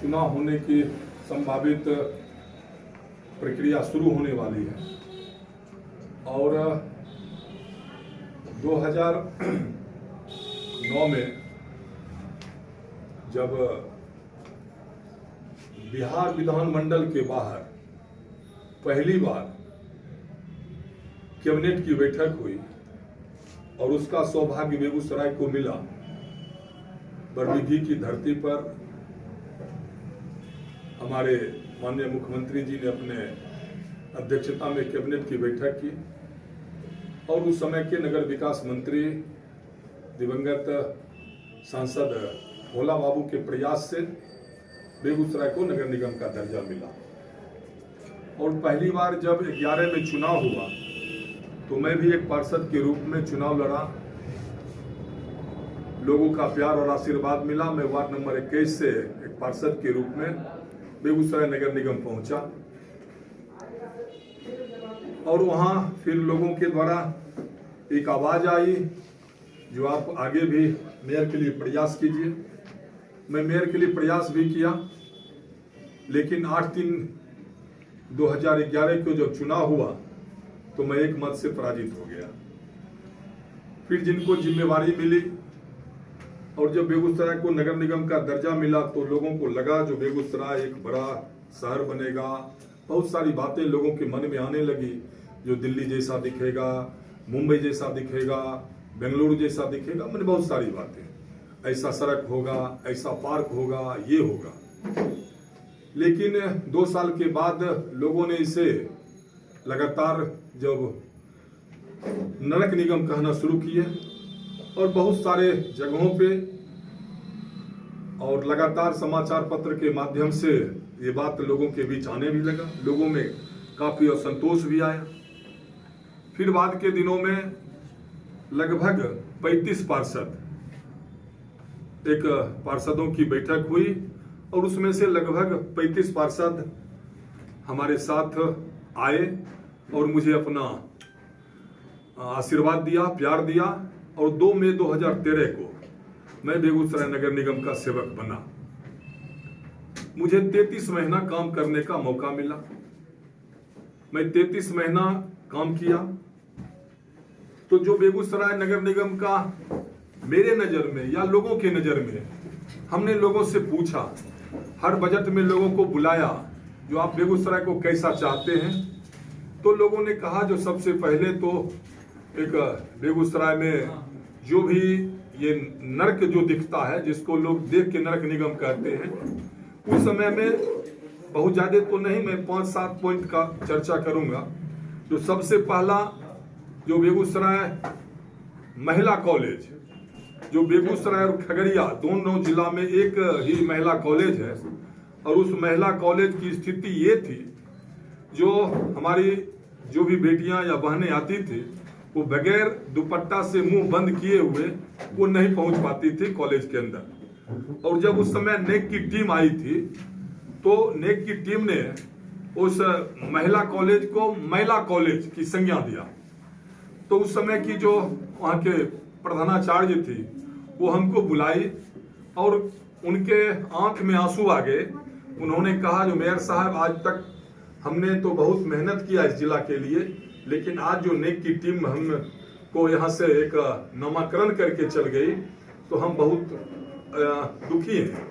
चुनाव होने की संभावित प्रक्रिया शुरू होने वाली है और 2009 में जब बिहार विधानमंडल के बाहर पहली बार कैबिनेट की बैठक हुई और उसका सौभाग्य बेगूसराय को मिला। बरबीघी की धरती पर हमारे माननीय मुख्यमंत्री जी ने अपने अध्यक्षता में कैबिनेट की बैठक की और उस समय के नगर विकास मंत्री दिवंगत सांसद भोला बाबू के प्रयास से बेगूसराय को नगर निगम का दर्जा मिला। और पहली बार जब 11 में चुनाव हुआ तो मैं भी एक पार्षद के रूप में चुनाव लड़ा। लोगों का प्यार और आशीर्वाद मिला। मैं वार्ड नंबर 21 से एक पार्षद के रूप में बेगूसराय नगर निगम पहुंचा और वहां फिर लोगों के द्वारा एक आवाज आई जो आप आगे भी मेयर के लिए प्रयास कीजिए। मैं मेयर के लिए प्रयास भी किया, लेकिन 8/3/2011 को जब चुनाव हुआ तो मैं एक मत से पराजित हो गया। फिर जिनको जिम्मेवारी मिली और जब बेगूसराय को नगर निगम का दर्जा मिला तो लोगों को लगा जो बेगूसराय एक बड़ा शहर बनेगा। बहुत सारी बातें लोगों के मन में आने लगी, जो दिल्ली जैसा दिखेगा, मुंबई जैसा दिखेगा, बेंगलुरु जैसा दिखेगा, मैंने बहुत सारी बातें, ऐसा सड़क होगा, ऐसा पार्क होगा, ये होगा। लेकिन 2 साल के बाद लोगों ने इसे लगातार जब नरक निगम कहना शुरू किए और बहुत सारे जगहों पे और लगातार समाचार पत्र के माध्यम से ये बात लोगों के बीच आने भी लगा। लोगों में काफी असंतोष भी आया। फिर बाद के दिनों में लगभग 35 पार्षद, एक पार्षदों की बैठक हुई और उसमें से लगभग 35 पार्षद हमारे साथ आए और मुझे अपना आशीर्वाद दिया, प्यार दिया और 2 मई 2013 को मैं बेगूसराय नगर निगम का सेवक बना। मुझे 33 महीना काम करने का मौका मिला। मैं 33 महीना काम किया तो जो बेगूसराय नगर निगम का मेरे नजर में या लोगों के नजर में, हमने लोगों से पूछा, हर बजट में लोगों को बुलाया जो आप बेगूसराय को कैसा चाहते हैं। तो लोगों ने कहा जो सबसे पहले तो एक बेगूसराय में जो भी ये नर्क जो दिखता है, जिसको लोग देख के नर्क निगम कहते हैं, उस समय में बहुत ज्यादा तो नहीं, मैं 5-7 पॉइंट का चर्चा करूंगा। जो सबसे पहला, जो बेगूसराय महिला कॉलेज, जो बेगूसराय और खगड़िया दोनों जिला में एक ही महिला कॉलेज है और उस महिला कॉलेज की स्थिति ये थी, जो हमारी जो भी बेटियां या बहनें आती थी वो बगैर दुपट्टा से मुंह बंद किए हुए वो नहीं पहुंच पाती थी कॉलेज के अंदर। और जब उस समय नेक की टीम आई थी तो नेक की टीम ने उस महिला कॉलेज को महिला कॉलेज की संज्ञा दिया। तो उस समय की जो वहाँ के प्रधानाचार्य थी वो हमको बुलाई और उनके आंख में आंसू आ गए। उन्होंने कहा जो मेयर साहब, आज तक हमने तो बहुत मेहनत किया इस जिला के लिए, लेकिन आज जो नेक की टीम हमको यहाँ से एक नामाकरण करके चल गई तो हम बहुत दुखी हैं।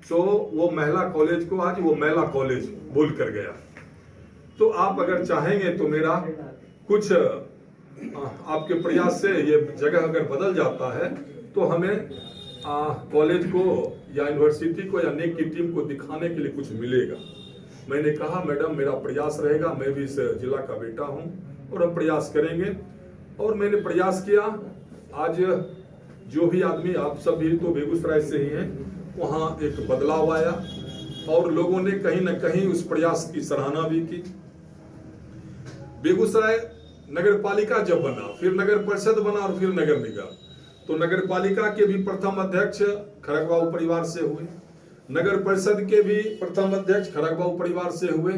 तो वो महिला कॉलेज को आज वो महिला कॉलेज बोल कर गया। तो आप अगर चाहेंगे तो मेरा कुछ आपके प्रयास से ये जगह अगर बदल जाता है तो हमें कॉलेज को या यूनिवर्सिटी को या नेक की टीम को दिखाने के लिए कुछ मिलेगा। मैंने कहा मैडम, मेरा प्रयास रहेगा, मैं भी इस जिला का बेटा हूं और हम प्रयास करेंगे। और मैंने प्रयास किया। आज जो भी आदमी, आप सब भी तो बेगूसराय से ही हैं, वहां एक बदलाव आया और लोगों ने कहीं ना कहीं उस प्रयास की सराहना भी की। बेगूसराय नगर पालिका जब बना, फिर नगर परिषद बना और फिर नगर निगम, तो नगर पालिका के भी प्रथम अध्यक्ष खड़ग बाबू परिवार से हुए, नगर परिषद के भी प्रथम अध्यक्ष खड़ग बाबू परिवार से हुए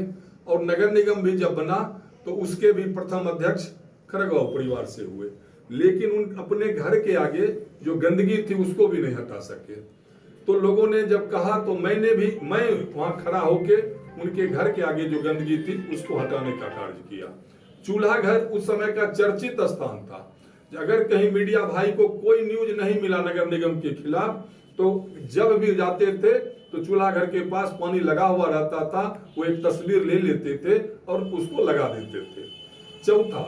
और नगर निगम भी जब बना तो उसके भी प्रथम अध्यक्ष खड़ग बाबू परिवार से हुए। लेकिन उन अपने घर के आगे जो गंदगी थी उसको भी नहीं हटा सके। तो लोगों ने जब कहा तो मैं वहां खड़ा होके उनके घर के आगे जो गंदगी थी उसको हटाने का कार्य किया। चूल्हा घर उस समय का चर्चित स्थान था। अगर कहीं मीडिया भाई को कोई न्यूज नहीं मिला नगर निगम के खिलाफ, तो जब भी जाते थे तो चूल्हा घर के पास पानी लगा हुआ रहता था, वो एक तस्वीर ले लेते थे और उसको लगा देते थे। चौथा,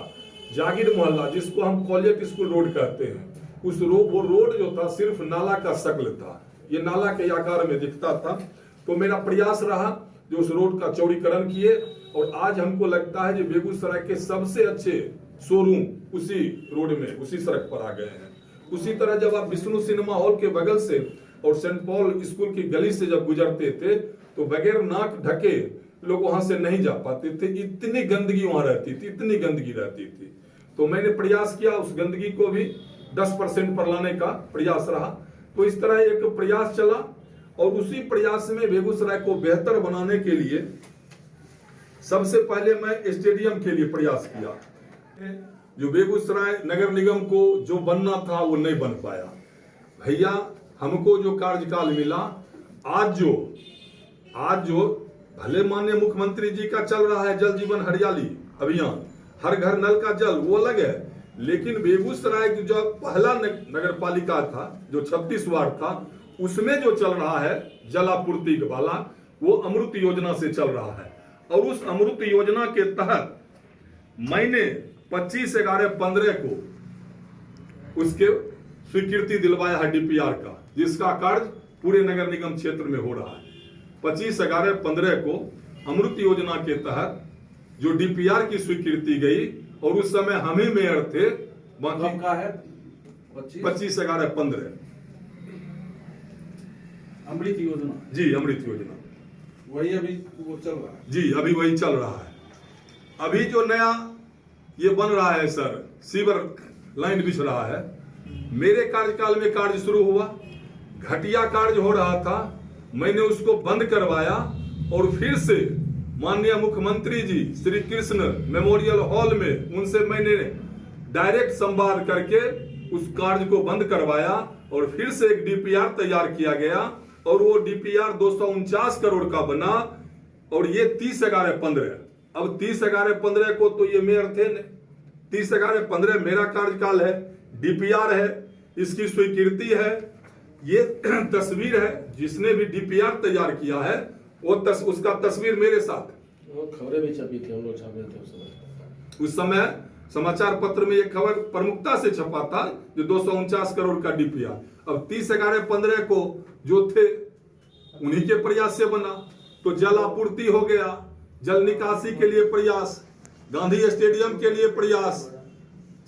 जागीर मोहल्ला जिसको हम कॉलेज स्कूल रोड कहते हैं, वो रोड जो था सिर्फ नाला का शक्ल था, ये नाला के आकार में दिखता था। तो मेरा प्रयास रहा जो उस रोड का चौड़ीकरण किए, और आज हमको लगता है जो बेगूसराय के सबसे अच्छे शोरूम उसी रोड में, उसी सड़क पर आ गए हैं। उसी तरह जब आप विष्णु सिनेमा हॉल के बगल से और सेंट पॉल स्कूल की गली से जब गुजरते थे तो बगैर नाक ढके लोग वहां से नहीं जा पाते थे, इतनी गंदगी वहां रहती थी, इतनी गंदगी रहती थी। तो मैंने प्रयास किया उस गंदगी को भी 10% पर लाने का प्रयास रहा। तो इस तरह एक प्रयास चला, और उसी प्रयास में बेगूसराय को बेहतर बनाने के लिए सबसे पहले मैं स्टेडियम के लिए प्रयास किया। जो बेगूसराय नगर निगम को जो बनना था वो नहीं बन पाया। भैया हमको जो कार्यकाल मिला, आज जो भले माननीय मुख्यमंत्री जी का चल रहा है जल जीवन हरियाली अभियान, हर घर नल का जल, वो अलग है, लेकिन बेगूसराय की जो पहला नगर पालिका था जो 36 वार्ड था, उसमें जो चल रहा है जल आपूर्ति वाला, वो अमृत योजना से चल रहा है। और उस अमृत योजना के तहत मैंने 25/11/15 को उसके स्वीकृति दिलवाया है डीपीआर का, जिसका कार्य पूरे नगर निगम क्षेत्र में हो रहा है। 25/11/15 को अमृत योजना के तहत जो डीपीआर की स्वीकृति गई, और उस समय हम ही मेयर थे। बाकी का है 25/11/15 अमृत योजना। जी, अमृत योजना वही अभी वो चल रहा है। जी, अभी वही चल रहा है। अभी जो नया ये बन रहा है सर, सीवर लाइन बिछ रहा है, मेरे कार्यकाल में कार्य शुरू हुआ, घटिया कार्य हो रहा था, मैंने उसको बंद करवाया, और फिर से माननीय मुख्यमंत्री जी श्री कृष्ण मेमोरियल हॉल में उनसे मैंने डायरेक्ट संवाद करके उस कार्य को बंद करवाया, और फिर से एक डीपीआर तैयार किया गया, और वो डीपीआर 249 करोड़ का बना, और ये 30/11/15। अब 30/11/15 को तो ये मेयर थे नहीं, 30/11/15 मेरा कार्यकाल है, डीपीआर है, इसकी स्वीकृति है, ये तस्वीर है, जिसने भी डीपीआर तैयार किया है वो उसका तस्वीर मेरे साथ है। वो खबरें भी छपी थी, हम लोग छापे थे उस समय समाचार पत्र में एक खबर प्रमुखता से छपा था जो 249 करोड़ का डीपीआर। अब 30/11/15 को जो थे उन्हीं के प्रयास से बना। तो जल आपूर्ति हो गया, जल निकासी के लिए प्रयास, गांधी स्टेडियम के लिए प्रयास,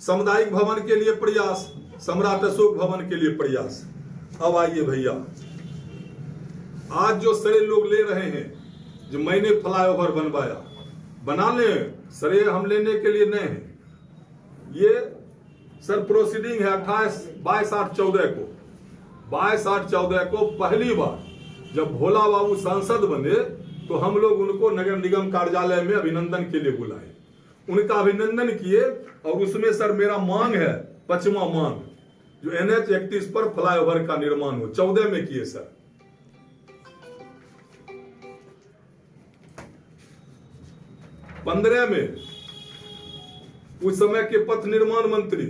सामुदायिक भवन के लिए प्रयास, सम्राट अशोक भवन के लिए प्रयास। अब आइए भैया, आज जो श्रेय लोग ले रहे हैं, जो मैंने फ्लाईओवर बनवाया, बना ले, श्रेय हम लेने के लिए नहीं है। ये सर प्रोसीडिंग है 22/8/14 को। 22/8/14 को पहली बार जब भोला बाबू सांसद बने तो हम लोग उनको नगर निगम कार्यालय में अभिनंदन के लिए बुलाए, उनका अभिनंदन किए, और उसमें सर मेरा मांग है 5वां मांग, जो NH 31 पर फ्लाईओवर का निर्माण हो। 14 में किए सर। 15 में उस समय के पथ निर्माण मंत्री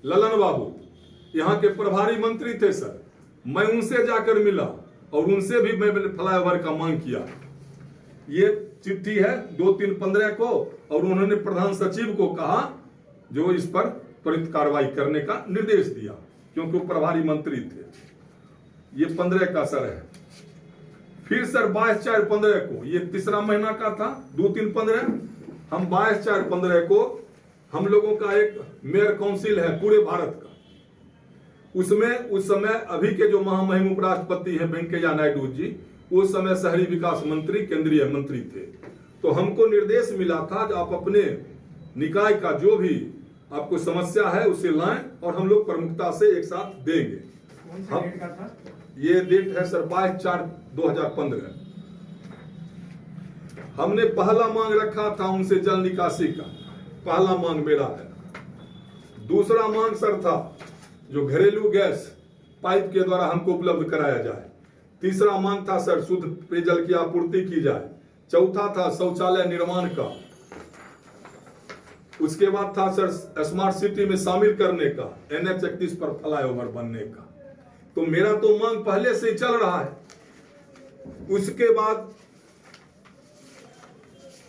ललन बाबू यहाँ के प्रभारी मंत्री थे सर, मैं उनसे जाकर मिला और उनसे भी मैं फ्लाईओवर का मांग किया। ये चिट्ठी है 2/3/15 को, और उन्होंने प्रधान सचिव को कहा जो इस पर त्वरित कार्रवाई करने का निर्देश दिया, क्योंकि वो प्रभारी मंत्री थे। ये 15 का सर है। फिर सर 22/4/15 को, ये तीसरा महीना का था, 2/3/15, हम 22/4/15 को हम लोगों का एक मेयर काउंसिल है पूरे भारत का, उसमें उस समय अभी के जो महामहिम उपराष्ट्रपति हैं वेंकैया नायडू जी, उस समय शहरी विकास मंत्री, केंद्रीय मंत्री थे। तो हमको निर्देश मिला था कि आप अपने निकाय का जो भी आपको समस्या है उसे लाएं और हम लोग प्रमुखता से एक साथ देंगे। कौन सा डेट का था? ये डेट है सर 22/4/2015। हमने पहला मांग रखा था उनसे जल निकासी का, पहला मांग मेरा है। दूसरा मांग सर था जो घरेलू गैस पाइप के द्वारा हमको उपलब्ध कराया जाए। तीसरा मांग था सर शुद्ध पेयजल की आपूर्ति की जाए। चौथा था शौचालय निर्माण का। उसके बाद था सर स्मार्ट सिटी में शामिल करने का, NH 31 पर फ्लाईओवर बनने का। तो मेरा तो मांग पहले से चल रहा है। उसके बाद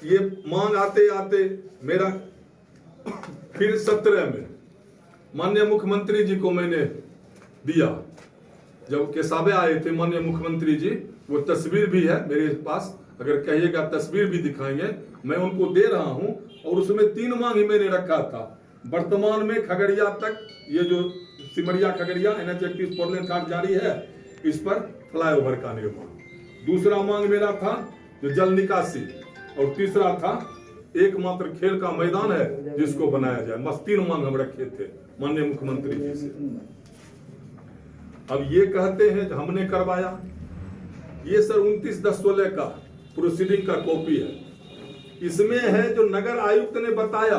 ये मांग आते आते मेरा फिर 17 में माननीय मुख्यमंत्री जी को मैंने दिया। जब केसावे आए थे माननीय मुख्यमंत्री जी, वो तस्वीर भी है मेरे पास, अगर कहिएगा तस्वीर भी दिखाएंगे, मैं उनको दे रहा हूं। और उसमें 3 मांग ही मैंने रखा था। वर्तमान में खगड़िया तक ये जो सिमरिया खगड़िया NH 31 4 लेन कार्ड जारी है, इस पर फ्लाईओवर का निर्माण। दूसरा मांग मेरा था जो जल निकासी, और तीसरा था एकमात्र खेल का मैदान है जिसको बनाया जाए। बस 3 मांग हम रखे थे माननीय मुख्यमंत्री जी से। अब ये कहते हैं कि हमने करवाया। ये सर 29/10/16 का प्रोसीडिंग का कॉपी है। इसमें है जो नगर आयुक्त ने बताया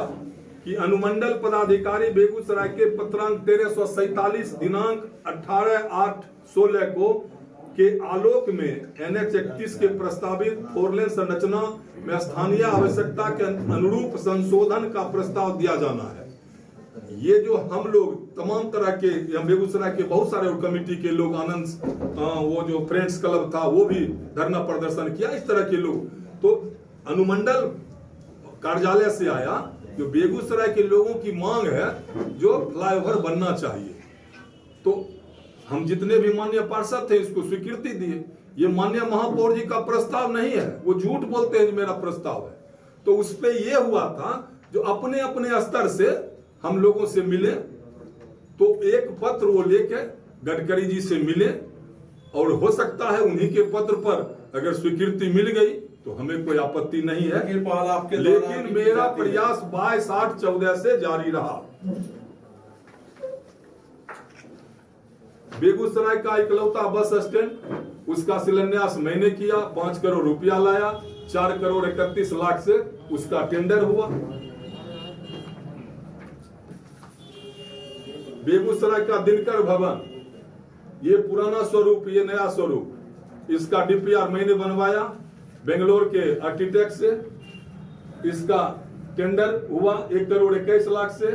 कि अनुमंडल पदाधिकारी बेगूसराय के पत्रांक 1347 दिनांक 18/8/16 को के आलोक में NH 31 के प्रस्तावित 4 लेन संरचना में स्थानीय आवश्यकता के अनुरूप संशोधन का प्रस्ताव दिया जाना है। ये जो हम लोग तमाम तरह के बेगूसराय के बहुत सारे कमेटी के लोग, आनंद वो जो फ्रेंड्स क्लब था वो भी धरना प्रदर्शन किया, इस तरह के लोग। तो अनुमंडल कार्यालय से आया जो बेगूसराय के लोगों की मांग है जो फ्लाईओवर बनना चाहिए। तो हम जितने भी माननीय पार्षद थे इसको स्वीकृति दिए। ये माननीय महापौर जी का प्रस्ताव नहीं है, वो झूठ बोलते हैं मेरा प्रस्ताव है। तो उस पे ये हुआ था जो अपने अपने स्तर से हम लोगों से मिले, तो एक पत्र वो लेके गडकरी जी से मिले, और हो सकता है उन्हीं के पत्र पर अगर स्वीकृति मिल गई तो हमें कोई आपत्ति नहीं है। लेकिन मेरा प्रयास 22/8/14 से जारी रहा। बेगूसराय का इकलौता बस स्टैंड, उसका शिलान्यास मैंने किया, 5 करोड़ रुपया लाया, 4 करोड़ 31 लाख से उसका टेंडर हुआ। बेगूसराय का दिनकर भवन, ये पुराना स्वरूप, ये नया स्वरूप, इसका DPR मैंने बनवाया बेंगलोर के आर्किटेक्ट से। इसका टेंडर हुआ 1 करोड़ 21 लाख से।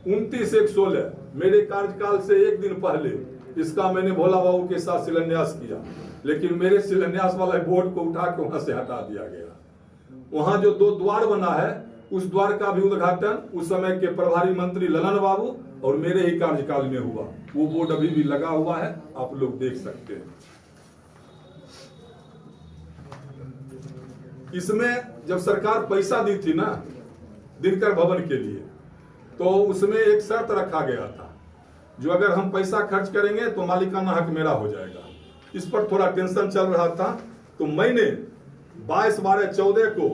29/1/16 मेरे कार्यकाल से एक दिन पहले इसका मैंने भोला बाबू के साथ शिलान्यास किया, लेकिन मेरे शिलान्यास वाले बोर्ड को उठा के वहां से हटा दिया गया। वहां जो 2 द्वार बना है, उस द्वार का भी उद्घाटन उस समय के प्रभारी मंत्री ललन बाबू और मेरे ही कार्यकाल में हुआ। वो बोर्ड अभी भी लगा हुआ है, आप लोग देख सकते हैं। इसमें जब सरकार पैसा दी थी ना दिनकर भवन के लिए, तो उसमें एक शर्त रखा गया था, जो अगर हम पैसा खर्च करेंगे तो मालिकाना हक मेरा हो जाएगा। इस पर थोड़ा टेंशन चल रहा था, तो मैंने 22/12/14 को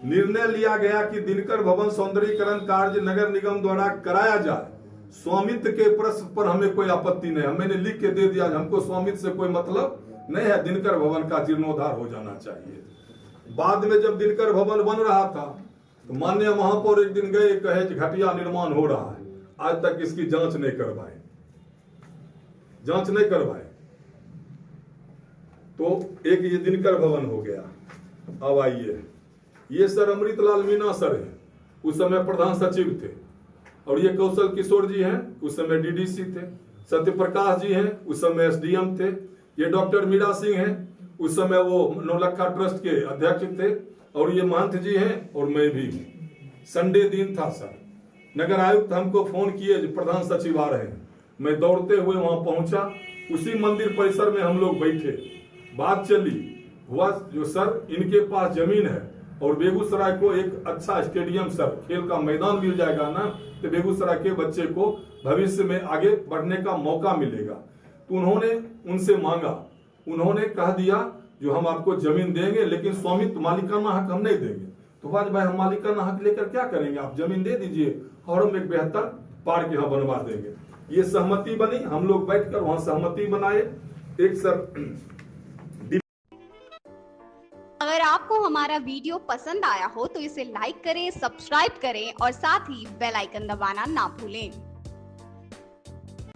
निर्णय लिया गया कि दिनकर भवन सौंदर्यीकरण कार्य नगर निगम द्वारा कराया जाए। स्वामित्व के प्रश्न पर हमें कोई आपत्ति नहीं है, मैंने लिख के दे दिया, हमको स्वामित्व से कोई मतलब नहीं है, दिनकर भवन का जीर्णोद्धार हो जाना चाहिए। बाद में जब दिनकर भवन बन रहा था तो माननीय महापौर एक दिन गए, कहे कि घटिया निर्माण हो रहा है, आज तक इसकी जांच नहीं करवाए। तो एक ये दिनकर भवन हो गया। अब आइए, ये सर अमृतलाल मीना सर हैं, उस समय प्रधान सचिव थे, और ये कौशल किशोर जी हैं, उस समय DDC थे। सत्यप्रकाश जी हैं, उस समय SDM थे। ये डॉक्टर मीरा सिंह हैं, उस समय वो नौलखा ट्रस्ट के अध्यक्ष थे। और ये महंत जी हैं, और मैं भी हूं। संडे दिन था सर, नगर आयुक्त हमको फोन किए जो प्रधान सचिव आ रहे हैं। मैं दौड़ते हुए वहां पहुंचा, उसी मंदिर परिसर में हम लोग बैठे, बात चली। हुआ जो सर इनके पास जमीन है और बेगूसराय को एक अच्छा स्टेडियम, सर खेल का मैदान मिल जाएगा ना, तो बेगूसराय के बच्चे को भविष्य में आगे बढ़ने का मौका मिलेगा। तो उन्होंने उनसे मांगा, उन्होंने कह दिया जो हम आपको जमीन देंगे, लेकिन स्वामित्व मालिकाना हक हम नहीं देंगे। तो भाई हम मालिकाना हक लेकर क्या करेंगे, आप जमीन दे दीजिए और हम एक बेहतर पार्क यहाँ बनवा देंगे। ये सहमति बनी, हम लोग बैठकर वहां सहमति बनाए। एक सर, अगर आपको हमारा वीडियो पसंद आया हो तो इसे लाइक करें, सब्सक्राइब करें और साथ ही बेल आइकन दबाना ना भूलें।